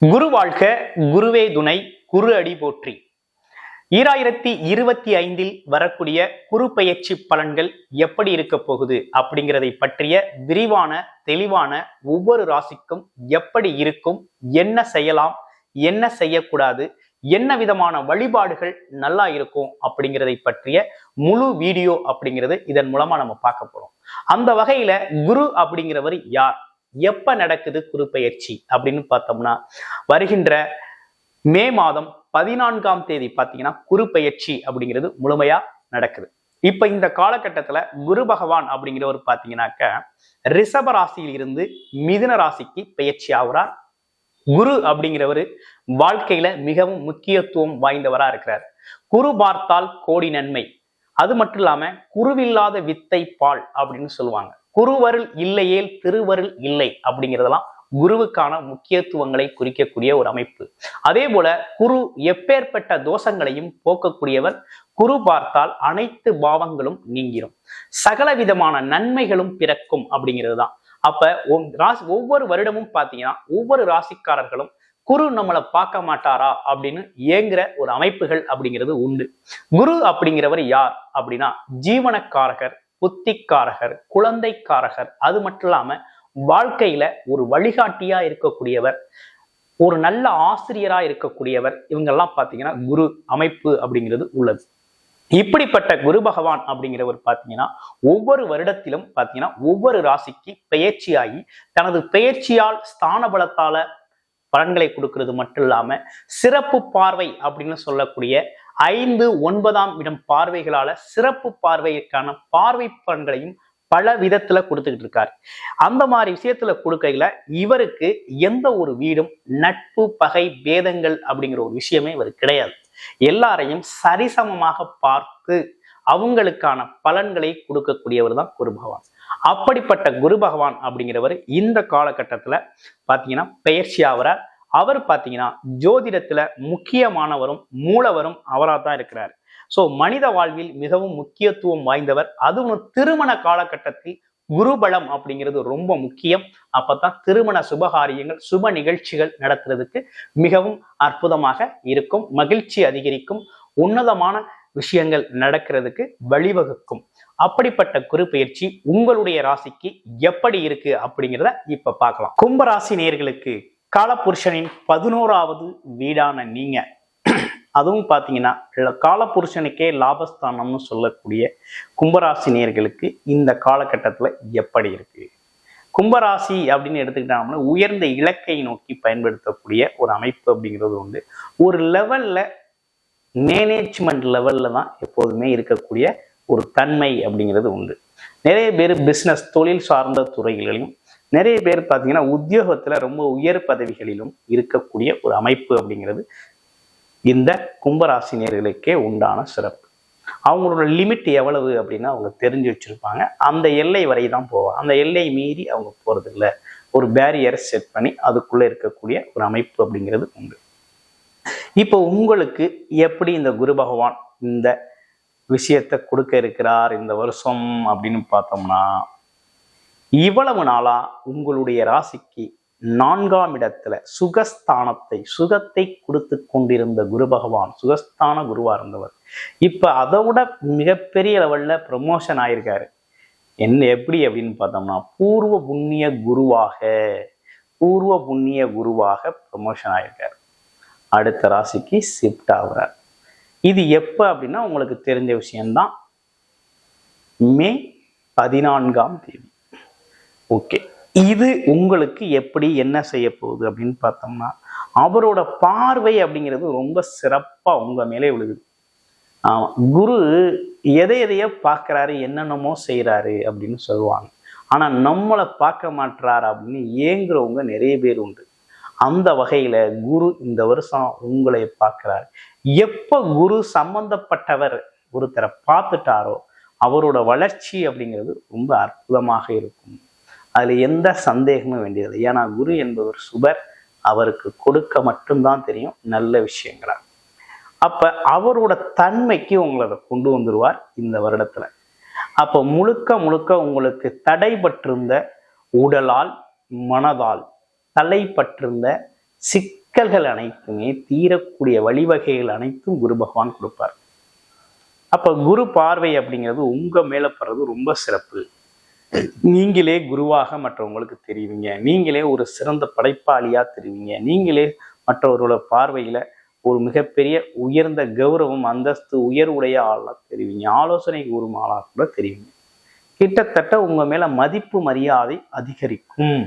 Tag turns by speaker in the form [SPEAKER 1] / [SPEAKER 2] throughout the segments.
[SPEAKER 1] குரு வாழ்க, குருவே துணை, குரு அடி போற்றி. 2025 வரக்கூடிய குரு பெயர்ச்சி பலன்கள் எப்படி இருக்க போகுது அப்படிங்கிறதை பற்றிய விரிவான தெளிவான ஒவ்வொரு ராசிக்கும் எப்படி இருக்கும், என்ன செய்யலாம், என்ன செய்யக்கூடாது, என்ன விதமான வழிபாடுகள் நல்லா இருக்கும் அப்படிங்கிறதை பற்றிய முழு வீடியோ அப்படிங்கிறது இதன் மூலமா நம்ம பார்க்க போறோம். அந்த வகையில குரு அப்படிங்கிறவர் யார், எப்ப நடக்குது குரு பெயர்ச்சி அப்படின்னு பார்த்தோம்னா, வருகின்ற மே மாதம் 14ஆம் தேதி பாத்தீங்கன்னா குரு பெயர்ச்சி அப்படிங்கிறது முழுமையா நடக்குது. இப்ப இந்த காலகட்டத்துல குரு பகவான் அப்படிங்கிறவர் பாத்தீங்கன்னாக்க ரிஷப ராசியில் இருந்து மிதுன ராசிக்கு பெயர்ச்சி ஆகுறார். குரு அப்படிங்கிறவரு வாழ்க்கையில மிகவும் முக்கியத்துவம் வாய்ந்தவரா இருக்கிறார். குரு பார்த்தால் கோடி நன்மை. அது மட்டும் இல்லாம குருவில்லாத வித்தை பால் அப்படின்னு சொல்லுவாங்க. குருவருள் இல்லையேல் திருவருள் இல்லை அப்படிங்கிறதெல்லாம் குருவுக்கான முக்கியத்துவங்களை குறிக்கக்கூடிய ஒரு அமைப்பு. அதே போல குரு எப்பேற்பட்ட தோஷங்களையும் போக்கக்கூடியவர். குரு பார்த்தால் அனைத்து பாவங்களும் நீங்கிடும், சகல விதமான நன்மைகளும் பிறக்கும் அப்படிங்கிறது தான். அப்ப ஒவ்வொரு வருடமும் பாத்தீங்கன்னா ஒவ்வொரு ராசிக்காரர்களும் குரு நம்மளை பார்க்க மாட்டாரா அப்படின்னு ஏங்குற ஒரு அமைப்புகள் அப்படிங்கிறது உண்டு. குரு அப்படிங்கிறவர் யார் அப்படின்னா ஜீவனக்காரகர், புத்திக்காரகர், குழந்தைக்காரகர். அது மட்டும் இல்லாம வாழ்க்கையில ஒரு வழிகாட்டியா இருக்கக்கூடியவர், ஒரு நல்ல ஆசிரியரா இருக்கக்கூடியவர். இவங்கெல்லாம் பாத்தீங்கன்னா குரு அமைப்பு அப்படிங்கிறது உள்ளது. இப்படிப்பட்ட குரு பகவான் அப்படிங்கிறவர் பாத்தீங்கன்னா ஒவ்வொரு வருடத்திலும் பாத்தீங்கன்னா ஒவ்வொரு ராசிக்கு பெயர்ச்சியாகி தனது பெயர்ச்சியால் ஸ்தான பலத்தால பலன்களை கொடுக்கிறது மட்டும் இல்லாம சிறப்பு பார்வை அப்படின்னு சொல்லக்கூடிய 5, 9ஆம் இடம் பார்வைகளால சிறப்பு பார்வைக்கான பார்வை பலன்களையும் பல விதத்துல கொடுத்துக்கிட்டு இருக்காரு. அந்த மாதிரி விஷயத்துல கொடுக்கையில இவருக்கு எந்த ஒரு வீடும் நட்பு பகை பேதங்கள் அப்படிங்கிற ஒரு விஷயமே இவர் கிடையாது. எல்லாரையும் சரிசமமாக பார்த்து அவங்களுக்கான பலன்களை கொடுக்கக்கூடியவர் தான் குரு பகவான். அப்படிப்பட்ட குரு பகவான் அப்படிங்கிறவர் இந்த காலகட்டத்துல பாத்தீங்கன்னா பெயர்ச்சி ஆகிறார். அவர் பாத்தீங்கன்னா ஜோதிடத்துல முக்கியமானவரும் மூலவரும் அவராக தான் இருக்கிறார். சோ மனித வாழ்வில் மிகவும் முக்கியத்துவம் வாய்ந்தவர். அதுவும் திருமண காலகட்டத்தில் குருபலம் அப்படிங்கிறது ரொம்ப முக்கியம். அப்பதான் திருமண சுபகாரியங்கள் சுப நிகழ்ச்சிகள் நடத்துறதுக்கு மிகவும் அற்புதமாக இருக்கும், மகிழ்ச்சி அதிகரிக்கும், உன்னதமான விஷயங்கள் நடக்கிறதுக்கு வழிவகுக்கும். அப்படிப்பட்ட குரு பெயர்ச்சி உங்களுடைய ராசிக்கு எப்படி இருக்கு அப்படிங்கிறத இப்ப பார்க்கலாம். கும்பராசி நேயர்களுக்கு காலபுருஷனின் 11ஆவது வீடான நீங்க, அதுவும் பாத்தீங்கன்னா காலபுருஷனுக்கே லாபஸ்தானம்னு சொல்லக்கூடிய கும்பராசி நேயர்களுக்கு இந்த காலகட்டத்துல எப்படி இருக்கு? கும்பராசி அப்படின்னு எடுத்துக்கிட்டோம்னா உயர்ந்த இலக்கை நோக்கி பயன்படுத்தக்கூடிய ஒரு அமைப்பு அப்படிங்கிறது உண்டு. ஒரு லெவல்ல மேனேஜ்மெண்ட் லெவல்ல தான் எப்போதுமே இருக்கக்கூடிய ஒரு தன்மை அப்படிங்கிறது உண்டு. நிறைய பேர் பிசினஸ் தொழில் சார்ந்த துறைகளிலும், நிறைய பேர் பார்த்தீங்கன்னா உத்தியோகத்துல ரொம்ப உயர் பதவிகளிலும் இருக்கக்கூடிய ஒரு அமைப்பு அப்படிங்கிறது இந்த கும்பராசினியர்களுக்கே உண்டான சிறப்பு. அவங்களோட லிமிட் எவ்வளவு அப்படின்னா அவங்க தெரிஞ்சு வச்சிருப்பாங்க. அந்த எல்லை வரை தான் போவாங்க. அந்த எல்லை மீறி அவங்க போறது இல்லை. ஒரு பேரியரை செட் பண்ணி அதுக்குள்ள இருக்கக்கூடிய ஒரு அமைப்பு அப்படிங்கிறது உண்டு. இப்போ உங்களுக்கு எப்படி இந்த குரு பகவான் இந்த விஷயத்தை கொடுக்க இருக்கிறார் இந்த வருஷம் அப்படின்னு பார்த்தோம்னா, இவ்வளவு நாளா உங்களுடைய ராசிக்கு 4ஆம் இடத்துல சுகத்தை கொடுத்து கொண்டிருந்த குரு பகவான் சுகஸ்தான குருவா இருந்தவர் இப்ப அதை விட மிகப்பெரிய லெவல்ல ப்ரமோஷன் ஆயிருக்காரு. என்ன எப்படி அப்படின்னு பார்த்தோம்னா பூர்வ புண்ணிய குருவாக ப்ரமோஷன் ஆயிருக்காரு. அடுத்த ராசிக்கு ஷிஃப்ட் ஆகுறார். இது எப்ப அப்படின்னா உங்களுக்கு தெரிஞ்ச விஷயம்தான், மே 14ஆம் தேதி. ஓகே, இது உங்களுக்கு எப்படி என்ன செய்ய போகுது அப்படின்னு பார்த்தோம்னா அவரோட பார்வை அப்படிங்கிறது ரொம்ப சிறப்பா உங்க மேலே விழுகுது. குரு எதையோ பார்க்கிறாரு, என்னென்னமோ செய்யறாரு அப்படின்னு சொல்லுவாங்க. ஆனா நம்மளை பார்க்க மாட்டாரு அப்படின்னு ஏங்குறவங்க நிறைய பேர் உண்டு. அந்த வகையில குரு இந்த வருஷம் உங்களை பார்க்கிறார். எப்ப குரு சம்பந்தப்பட்டவர் ஒருத்தரை பார்த்துட்டாரோ அவரோட வளர்ச்சி அப்படிங்கிறது ரொம்ப அற்புதமாக இருக்கும். அதுல எந்த சந்தேகமும் வேண்டியது. ஏன்னா குரு என்பவர் சுபர், அவருக்கு கொடுக்க மட்டும்தான் தெரியும் நல்ல விஷயங்களா. அப்ப அவரோட தன்மைக்கு உங்களை கொண்டு வந்துருவார் இந்த வருடத்துல. அப்ப முழுக்க உங்களுக்கு தடைபட்டிருந்த உடலால் மனதால் தலைப்பட்டிருந்த சிக்கல்கள் அனைத்துமே தீரக்கூடிய வழிவகைகள் அனைத்தும் குரு பகவான் கொடுப்பார். அப்ப குரு பார்வை அப்படிங்கிறது உங்க மேல படுறது ரொம்ப சிறப்பு. நீங்களே குருவாக மற்றவங்களுக்கு தெரிவிங்க, நீங்களே ஒரு சிறந்த படைப்பாளியா தெரிவிங்க, நீங்களே மற்றவர்களோட பார்வையில ஒரு மிகப்பெரிய உயர்ந்த கௌரவம் அந்தஸ்து உயர்வுடைய ஆளா தெரிவிங்க, ஆலோசனை கூறும் ஆளா கூட தெரிவிங்க. கிட்டத்தட்ட உங்க மேல மதிப்பு மரியாதை அதிகரிக்கும்.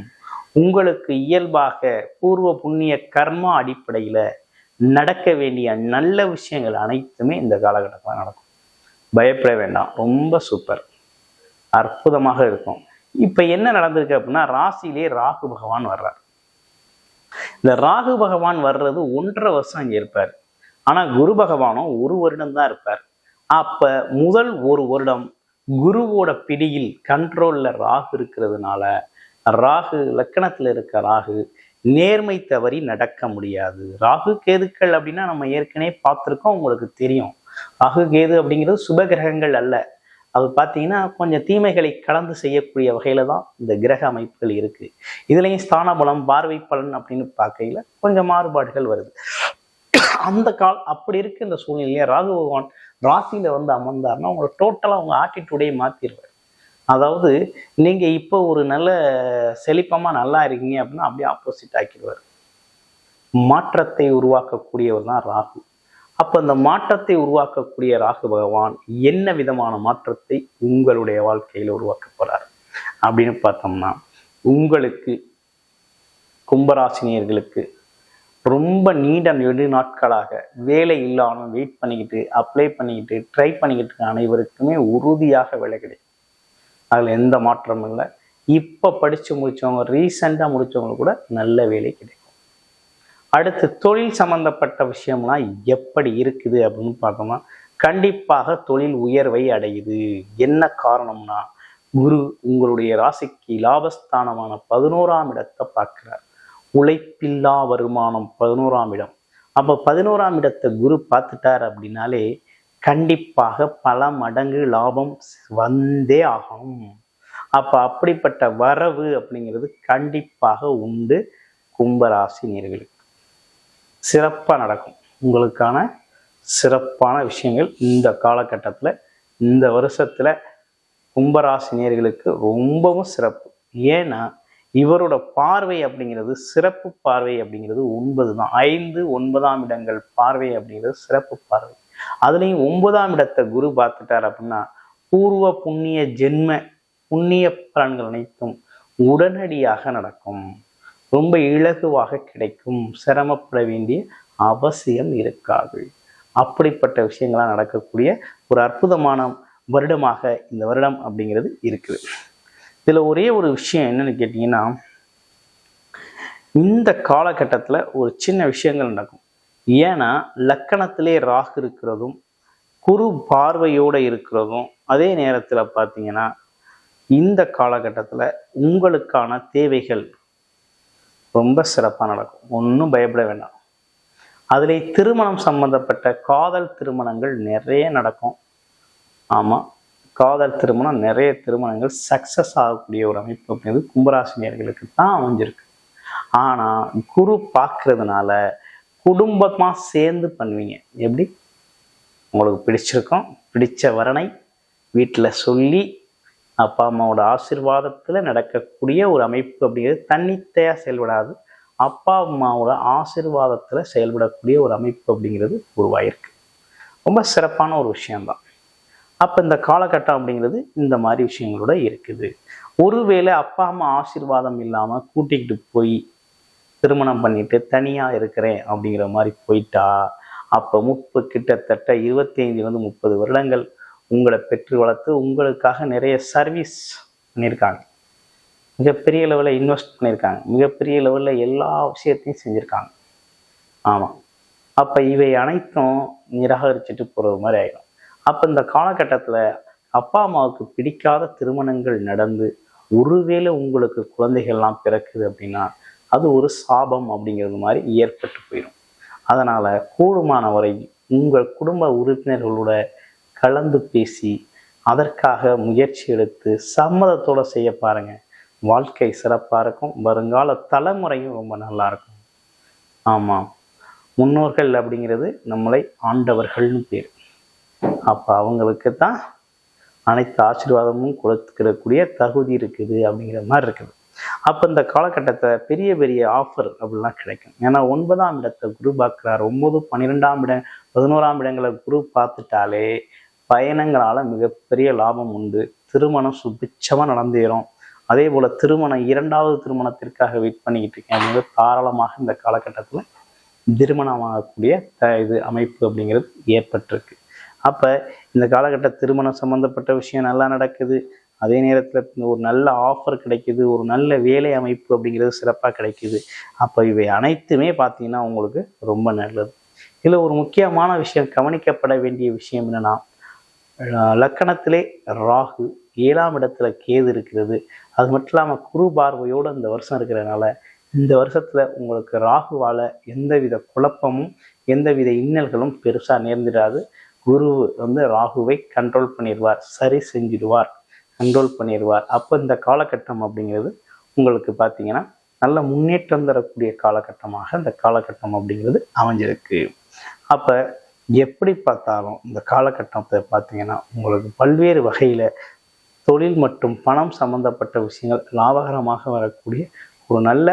[SPEAKER 1] உங்களுக்கு இயல்பாக பூர்வ புண்ணிய கர்மா அடிப்படையில நடக்க வேண்டிய நல்ல விஷயங்கள் அனைத்துமே இந்த காலகட்டத்தில் நடக்கும். பயப்பட வேண்டாம், ரொம்ப சூப்பர், அற்புதமாக இருக்கும். இப்ப என்ன நடந்திருக்கு அப்படின்னா, ராசியிலே ராகு பகவான் வர்றார். இந்த ராகு பகவான் வர்றது 1.5 வருஷம் இங்க இருப்பார். ஆனா குரு பகவானும் 1 வருடம் தான் இருப்பார். அப்ப முதல் 1 வருடம் குருவோட பிடியில் கண்ட்ரோல்ல ராகு இருக்கிறதுனால, ராகு லக்கணத்துல இருக்க ராகு நேர்மை தவறி நடக்க முடியாது. ராகு கேதுக்கள் அப்படின்னா நம்ம ஏற்கனவே பார்த்துருக்கோம், உங்களுக்கு தெரியும். ராகு கேது அப்படிங்கிறது சுப கிரகங்கள் அல்ல. அது பார்த்தீங்கன்னா கொஞ்சம் தீமைகளை கலந்து செய்யக்கூடிய வகையில தான் இந்த கிரக அமைப்புகள் இருக்கு. இதுலயும் ஸ்தான பலம் பார்வை பலன் அப்படின்னு பார்க்கையில கொஞ்சம் மாறுபாடுகள் வருது. அந்த அப்படி இருக்கு இந்த சூழ்நிலையில ராகு பகவான் ராசியில வந்து அமர்ந்தாருன்னா உங்களை டோட்டலா உங்க ஆட்டிடியூடையே மாத்திடுவார். அதாவது நீங்க இப்போ ஒரு நல்ல செழிப்பமா நல்லா இருக்கீங்க அப்படின்னா அப்படியே ஆப்போசிட் ஆக்கிடுவார். மாற்றத்தை உருவாக்கக்கூடியவர் தான் ராகு. அப்ப அந்த மாற்றத்தை உருவாக்கக்கூடிய ராகு பகவான் என்ன விதமான மாற்றத்தை உங்களுடைய வாழ்க்கையில உருவாக்க போறார் அப்படின்னு பார்த்தோம்னா, உங்களுக்கு கும்பராசினியர்களுக்கு ரொம்ப நெடு நாட்களாக வேலை இல்லாமல் வெயிட் பண்ணிக்கிட்டு அப்ளை பண்ணிக்கிட்டு ட்ரை பண்ணிக்கிட்டு இருக்க அனைவருக்குமே உறுதியாக வேலை கிடைக்கும். அதுல எந்த மாற்றமும் இல்லை. இப்ப படிச்சு முடிச்சவங்க ரீசெண்டா முடிச்சவங்க கூட நல்ல வேலை கிடைக்கும். அடுத்து தொழில் சம்பந்தப்பட்ட விஷயம்னா எப்படி இருக்குது அப்படின்னு பார்த்தோம்னா, கண்டிப்பாக தொழில் உயர்வை அடையுது. என்ன காரணம்னா, குரு உங்களுடைய ராசிக்கு லாபஸ்தானமான 11ஆம் இடத்தை பார்க்கிறார். உழைப்பில்லா வருமானம் 11ஆம் இடம். அப்ப 11ஆம் இடத்தை குரு பார்த்துட்டார் அப்படின்னாலே கண்டிப்பாக பல மடங்கு லாபம் வந்தே ஆகும். அப்ப அப்படிப்பட்ட வரவு அப்படிங்கிறது கண்டிப்பாக உண்டு. கும்பராசி நேயர்களுக்கு சிறப்பா நடக்கும். உங்களுக்கான சிறப்பான விஷயங்கள் இந்த காலகட்டத்துல இந்த வருஷத்துல கும்பராசி நேயர்களுக்கு ரொம்பவும் சிறப்பு. ஏன்னா இவரோட பார்வை அப்படிங்கிறது சிறப்பு பார்வை அப்படிங்கிறது 9 தான். 5, 9ஆம் இடங்கள் பார்வை அப்படிங்கிறது சிறப்பு பார்வை. அதுலயும் 9ஆம் இடத்தை குரு பார்த்துட்டார் அப்படின்னா பூர்வ புண்ணிய ஜென்ம புண்ணிய பலன்கள் அனைத்தும் உடனடியாக நடக்கும். ரொம்ப இலகுவாக கிடைக்கும். சிரமப்பட வேண்டிய அவசியம் இருக்காது. அப்படிப்பட்ட விஷயங்கள்லாம் நடக்கக்கூடிய ஒரு அற்புதமான வருடமாக இந்த வருடம் அப்படிங்கிறது இருக்குது. இதுல ஒரே ஒரு விஷயம் என்னன்னு கேட்டீங்கன்னா, இந்த காலகட்டத்துல ஒரு சின்ன விஷயங்கள் நடக்கும். ஏன்னா லக்கணத்திலே ராகு இருக்கிறதும் குரு பார்வையோட இருக்கிறதும் அதே நேரத்துல பார்த்தீங்கன்னா இந்த காலகட்டத்துல உங்களுக்கான தேவைகள் ரொம்ப சிறப்பாக நடக்கும். ஒன்றும் பயப்பட வேண்டாம். அதுல திருமணம் சம்பந்தப்பட்ட காதல் திருமணங்கள் நிறைய நடக்கும். ஆமா, காதல் திருமணம் நிறைய திருமணங்கள் சக்சஸ் ஆகக்கூடிய ஒரு அமைப்பு அப்படிங்கிறது கும்பராசினியர்களுக்கு தான் அமைஞ்சிருக்கு. ஆனா குரு பார்க்கறதுனால குடும்பமா சேர்ந்து பண்ணுவீங்க. எப்படி உங்களுக்கு பிடிச்சிருக்கோம், பிடிச்ச வரனை வீட்டுல சொல்லி அப்பா அம்மாவோட ஆசீர்வாதத்துல நடக்கக்கூடிய ஒரு அமைப்பு அப்படிங்கிறது தன்னித்தையா செயல்படாது. அப்பா அம்மாவோட ஆசீர்வாதத்துல செயல்படக்கூடிய ஒரு அமைப்பு அப்படிங்கிறது உருவாயிருக்கு. ரொம்ப சிறப்பான ஒரு விஷயம்தான். அப்ப இந்த காலகட்டம் அப்படிங்கிறது இந்த மாதிரி விஷயங்களோட இருக்குது. ஒருவேளை அப்பா அம்மா ஆசீர்வாதம் இல்லாம கூட்டிக்கிட்டு போய் திருமணம் பண்ணிட்டு தனியா இருக்கிறேன் அப்படிங்கிற மாதிரி போயிட்டா, அப்ப கிட்டத்தட்ட 25-30 வருடங்கள் உங்களை பெற்று வளர்த்து உங்களுக்காக நிறைய சர்வீஸ் பண்ணியிருக்காங்க. மிகப்பெரிய லெவலில் இன்வெஸ்ட் பண்ணியிருக்காங்க. மிகப்பெரிய லெவலில் எல்லா விஷயத்தையும் செஞ்சுருக்காங்க. ஆமாம், அப்போ இவை அனைத்தும் நிராகரிச்சுட்டு போகிறது மாதிரி ஆயிடும். அப்போ இந்த காலகட்டத்தில் அப்பா அம்மாவுக்கு பிடிக்காத திருமணங்கள் நடந்து ஒருவேளை உங்களுக்கு குழந்தைகள்லாம் பிறக்குது அப்படின்னா அது ஒரு சாபம் அப்படிங்கிறது மாதிரி ஏற்பட்டு போயிடும். அதனால கூடுமான வரை உங்கள் குடும்ப உறுப்பினர்களோட கலந்து பேசி அதற்காக முயற்சி எடுத்து சம்மதத்தோட செய்ய பாருங்க. வாழ்க்கை சிறப்பாக இருக்கும். வருங்கால தலைமுறையும் ரொம்ப நல்லா இருக்கும். ஆமாம், முன்னோர்கள் அப்படிங்கிறது நம்மளை ஆண்டவர்கள்னு பேர். அப்ப அவங்களுக்கு தான் அனைத்து ஆசீர்வாதமும் கொடுத்துக்கிடக்கூடிய தகுதி இருக்குது அப்படிங்கிற மாதிரி இருக்குது. அப்போ இந்த காலகட்டத்தை பெரிய பெரிய ஆஃபர் அப்படிலாம் கிடைக்கும். ஏன்னா 9ஆம் இடத்தை குரு பார்க்குறாரு. 9, 12ஆம் இடம், 11ஆம் இடங்களை குரு பார்த்துட்டாலே பயணங்களால மிகப்பெரிய லாபம் உண்டு. திருமணம் சுபிட்சமாக நடந்தேறும். அதே போல் திருமணம், 2வது திருமணத்திற்காக வெயிட் பண்ணிக்கிட்டு இருக்கேன். மிக தாராளமாக இந்த காலகட்டத்தில் திருமணமாகக்கூடிய இது அமைப்பு அப்படிங்கிறது ஏற்பட்டிருக்கு. அப்போ இந்த காலகட்ட திருமணம் சம்மந்தப்பட்ட விஷயம் நல்லா நடக்குது. அதே நேரத்தில் ஒரு நல்ல ஆஃபர் கிடைக்குது, ஒரு நல்ல வேலை அமைப்பு அப்படிங்கிறது சிறப்பாக கிடைக்குது. அப்போ இவை அனைத்துமே பார்த்தீங்கன்னா உங்களுக்கு ரொம்ப நல்லது. இதில் ஒரு முக்கியமான விஷயம், கவனிக்கப்பட வேண்டிய விஷயம் என்னன்னா, லக்கணத்திலே ராகு, 7ஆம் இடத்துல கேது இருக்கிறது. அது மட்டும் இல்லாமல் குரு பார்வையோடு இந்த வருஷம் இருக்கிறதுனால இந்த வருஷத்துல உங்களுக்கு ராகுவால எந்தவித குழப்பமும் எந்தவித இன்னல்களும் பெருசா நேர்ந்திடாது. குரு ராகுவை கண்ட்ரோல் பண்ணிடுவார், சரி செஞ்சிடுவார், கண்ட்ரோல் பண்ணிடுவார். அப்போ இந்த காலகட்டம் அப்படிங்கிறது உங்களுக்கு பார்த்தீங்கன்னா நல்ல முன்னேற்றம் தரக்கூடிய காலகட்டமாக இந்த காலகட்டம் அப்படிங்கிறது அமைஞ்சிருக்கு. அப்போ எப்படி பார்த்தாலும் இந்த காலகட்டத்தை பார்த்தீங்கன்னா உங்களுக்கு பல்வேறு வகையில் தொழில் மற்றும் பணம் சம்பந்தப்பட்ட விஷயங்கள் லாபகரமாக வரக்கூடிய ஒரு நல்ல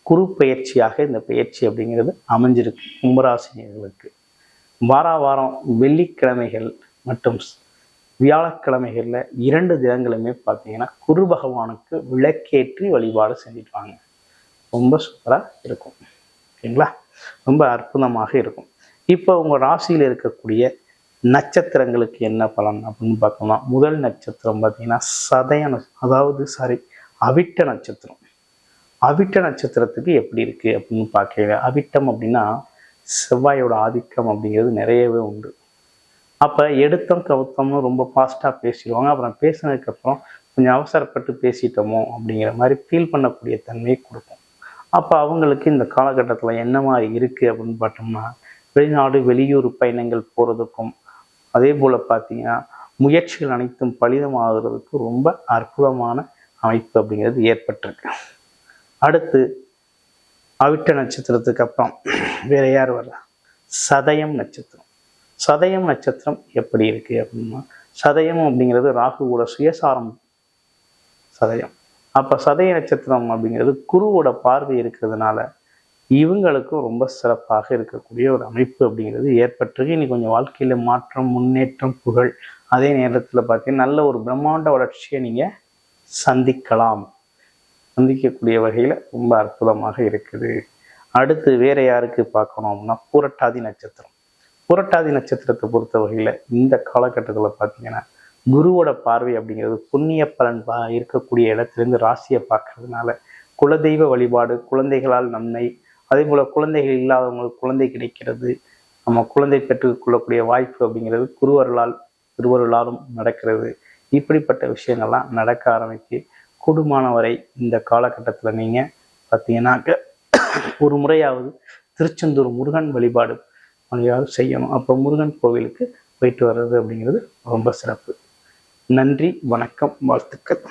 [SPEAKER 1] குரு பயிற்சியாக இந்த பயிற்சி அப்படிங்கிறது அமைஞ்சிருக்கு. கும்பராசினியர்களுக்கு வாரம் வெள்ளிக்கிழமைகள் மற்றும் வியாழக்கிழமைகளில் 2 தினங்களுமே பார்த்தீங்கன்னா குரு பகவானுக்கு விளக்கேற்றி வழிபாடு செஞ்சுட்டு வாங்க. ரொம்ப சூப்பராக இருக்கும். ஓகேங்களா? ரொம்ப அற்புதமாக இருக்கும். இப்போ உங்கள் ராசியில் இருக்கக்கூடிய நட்சத்திரங்களுக்கு என்ன பலன் அப்படின்னு பார்த்தோம்னா, முதல் நட்சத்திரம் பார்த்தீங்கன்னா அவிட்ட நட்சத்திரம். அவிட்ட நட்சத்திரத்துக்கு எப்படி இருக்கு அப்படின்னு பார்க்க, அவிட்டம் அப்படின்னா செவ்வாயோட ஆதிக்கம் அப்படிங்கிறது நிறையவே உண்டு. அப்போ எடுத்தோம் கவுத்தோம்னு ரொம்ப ஃபாஸ்ட்டாக பேசிடுவாங்க. அப்புறம் பேசினதுக்கப்புறம் கொஞ்சம் அவசரப்பட்டு பேசிட்டோமோ அப்படிங்கிற மாதிரி ஃபீல் பண்ணக்கூடிய தன்மையை கொடுக்கும். அப்போ அவங்களுக்கு இந்த காலகட்டத்தில் என்ன மாதிரி இருக்குது அப்படின்னு பார்த்தோம்னா, வெளிநாடு வெளியூர் பயணங்கள் போகிறதுக்கும் அதே போல் பார்த்தீங்கன்னா முயற்சிகள் அனைத்தும் பலிதமாகிறதுக்கு ரொம்ப அற்புதமான அமைப்பு அப்படிங்கிறது ஏற்பட்டிருக்கு. அடுத்து அவிட்ட நட்சத்திரத்துக்கு அப்புறம் வேற யார் வர்றா? சதயம் நட்சத்திரம். சதயம் நட்சத்திரம் எப்படி இருக்கு அப்படின்னா, சதயம் அப்படிங்கிறது ராகுவோட சுயசாரம் சதயம். அப்ப சதய நட்சத்திரம் அப்படிங்கிறது குருவோட பார்வை இருக்கிறதுனால இவங்களுக்கும் ரொம்ப சிறப்பாக இருக்கக்கூடிய ஒரு அமைப்பு அப்படிங்கிறது ஏற்பட்டிருக்கு. இன்னைக்கு கொஞ்சம் வாழ்க்கையில மாற்றம், முன்னேற்றம், புகழ், அதே நேரத்தில் பார்த்தீங்கன்னா நல்ல ஒரு பிரம்மாண்ட வளர்ச்சியை நீங்க சந்திக்கக்கூடிய வகையில ரொம்ப அற்புதமாக இருக்குது. அடுத்து வேற யாருக்கு பார்க்கணும் அப்படின்னா, பூரட்டாதி நட்சத்திரம். பூரட்டாதி நட்சத்திரத்தை பொறுத்த வகையில இந்த காலகட்டத்தில் பார்த்தீங்கன்னா குருவோட பார்வை அப்படிங்கிறது புண்ணிய பலன் இருக்கக்கூடிய இடத்துலேருந்து ராசியை பார்க்கறதுனால குலதெய்வ வழிபாடு, குழந்தைகளால் நன்மை, அதே போல குழந்தைகள் இல்லாதவங்களுக்கு குழந்தை கிடைக்கிறது, நம்ம குழந்தை பெற்றுக்கொள்ளக்கூடிய வாய்ப்பு அப்படிங்கிறது திருவருளாலும் நடக்கிறது. இப்படிப்பட்ட விஷயங்கள்லாம் நடக்க ஆரம்பிச்சு கூடுமானவரை இந்த காலகட்டத்தில் நீங்கள் பார்த்தீங்கன்னாக்க ஒரு முறையாவது திருச்செந்தூர் முருகன் வழிபாடு செய்யணும். அப்போ முருகன் கோவிலுக்கு போயிட்டு வர்றது அப்படிங்கிறது ரொம்ப சிறப்பு. நன்றி, வணக்கம், வாழ்த்துக்கள்.